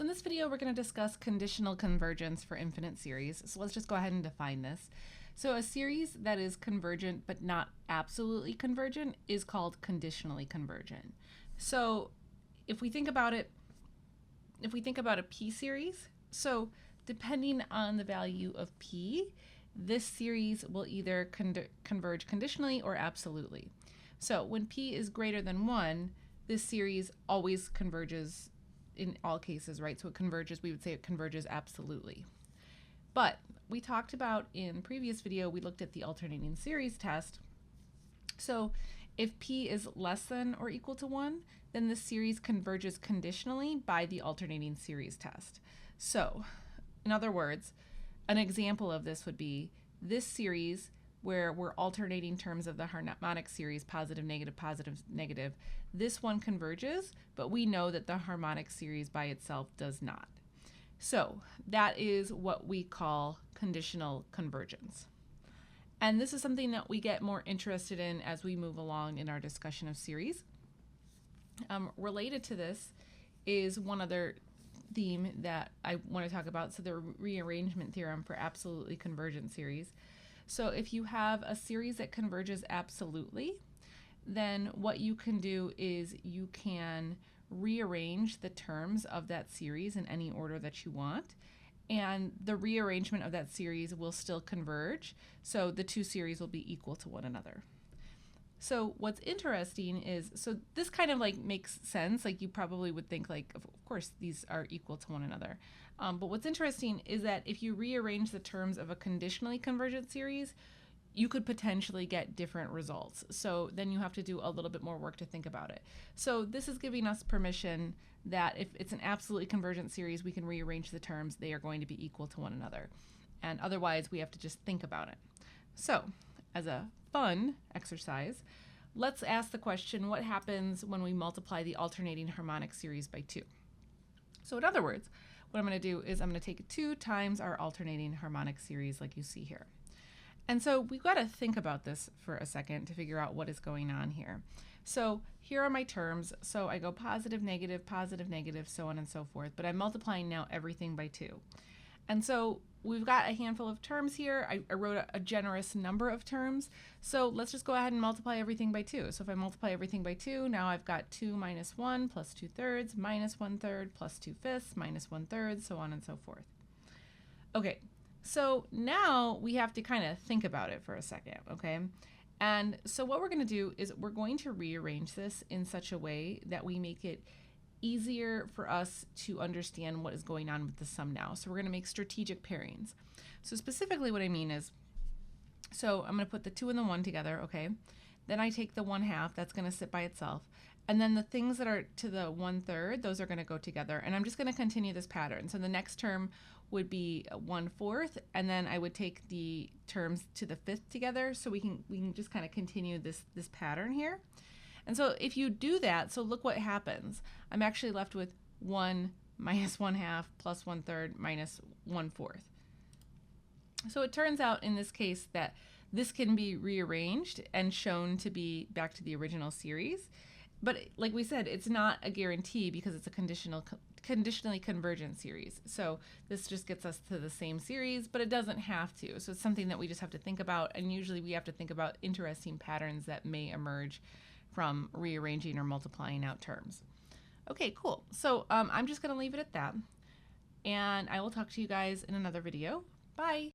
So in this video, we're going to discuss conditional convergence for infinite series. So let's just go ahead and define this. So a series that is convergent but not absolutely convergent is called conditionally convergent. So if we think about it, if we think about a p series, so depending on the value of p, this series will either converge conditionally or absolutely. So when p is greater than 1, this series always converges in all cases, right? So it converges, we would say it converges absolutely. But we talked about in previous video, we looked at the alternating series test. So if p is less than or equal to 1, then the series converges conditionally by the alternating series test. So in other words, an example of this would be this series where we're alternating terms of the harmonic series, positive, negative. This one converges, but we know that the harmonic series by itself does not. So that is what we call conditional convergence. And this is something that we get more interested in as we move along in our discussion of series. Related to this is one other theme that I want to talk about, so the rearrangement theorem for absolutely convergent series. So if you have a series that converges absolutely, then what you can do is you can rearrange the terms of that series in any order that you want, and the rearrangement of that series will still converge, so the two series will be equal to one another. So what's interesting is, so this kind of like makes sense, like you probably would think like, of course these are equal to one another. But what's interesting is that if you rearrange the terms of a conditionally convergent series, you could potentially get different results. So then you have to do a little bit more work to think about it. So this is giving us permission that if it's an absolutely convergent series, we can rearrange the terms. They are going to be equal to one another. And otherwise, we have to just think about it. So as a fun exercise, let's ask the question, what happens when we multiply the alternating harmonic series by 2? So in other words, what I'm going to do is I'm going to take 2 times our alternating harmonic series like you see here. And so we've got to think about this for a second to figure out what is going on here. So here are my terms. So I go positive, negative, so on and so forth. But I'm multiplying now everything by 2. And so we've got a handful of terms here. I wrote a generous number of terms. So let's just go ahead and multiply everything by 2. So if I multiply everything by 2, now I've got 2 minus 1 plus 2/3 minus 1/3 plus 2/5 minus 1/3, so on and so forth. Okay, so now we have to kind of think about it for a second, okay? And so what we're going to do is we're going to rearrange this in such a way that we make it easier for us to understand what is going on with the sum now. So we're going to make strategic pairings. So specifically what I mean is, so I'm going to put the 2 and the 1 together, okay? Then I take the 1/2, that's going to sit by itself. And then the things that are to the 1/3, those are going to go together. And I'm just going to continue this pattern. So the next term would be 1/4, and then I would take the terms to the 5th together. So we can just kind of continue this pattern here. And so if you do that, so look what happens. I'm actually left with 1 minus 1/2 plus 1/3 minus 1/4. So it turns out in this case that this can be rearranged and shown to be back to the original series. But like we said, it's not a guarantee because it's a conditionally convergent series. So this just gets us to the same series, but it doesn't have to. So it's something that we just have to think about. And usually we have to think about interesting patterns that may emerge from rearranging or multiplying out terms. Okay, cool. So I'm just going to leave it at that. And I will talk to you guys in another video. Bye.